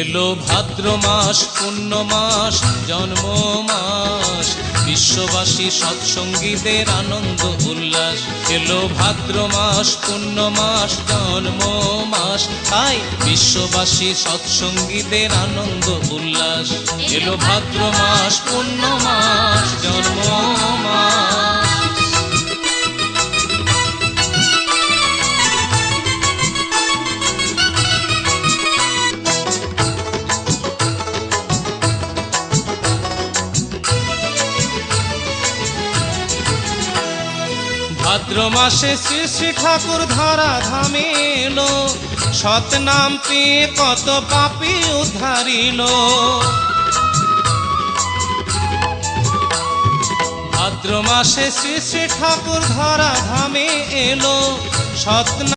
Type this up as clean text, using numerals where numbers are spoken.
এলো ভাদ্র মাস পুণ্য মাস জন্ম মাস, বিশ্ববাসী সৎসঙ্গীদের আনন্দ উল্লাস। এলো ভাদ্র মাস পুণ্য মাস জন্ম মাস, তাই বিশ্ববাসী সৎসঙ্গীদের আনন্দ উল্লাস। এলো ভাদ্র মাস পুণ্য মাস জন্ম মাস। ভাদ্র মাসে শ্রী শ্রী ঠাকুর ধরা ধামে এলো, সৎ নাম পেয়ে কত পাপী উদ্ধারিল। ভাদ্র মাসে শ্রী শ্রী ঠাকুর ধরা ধামে এলো, সৎ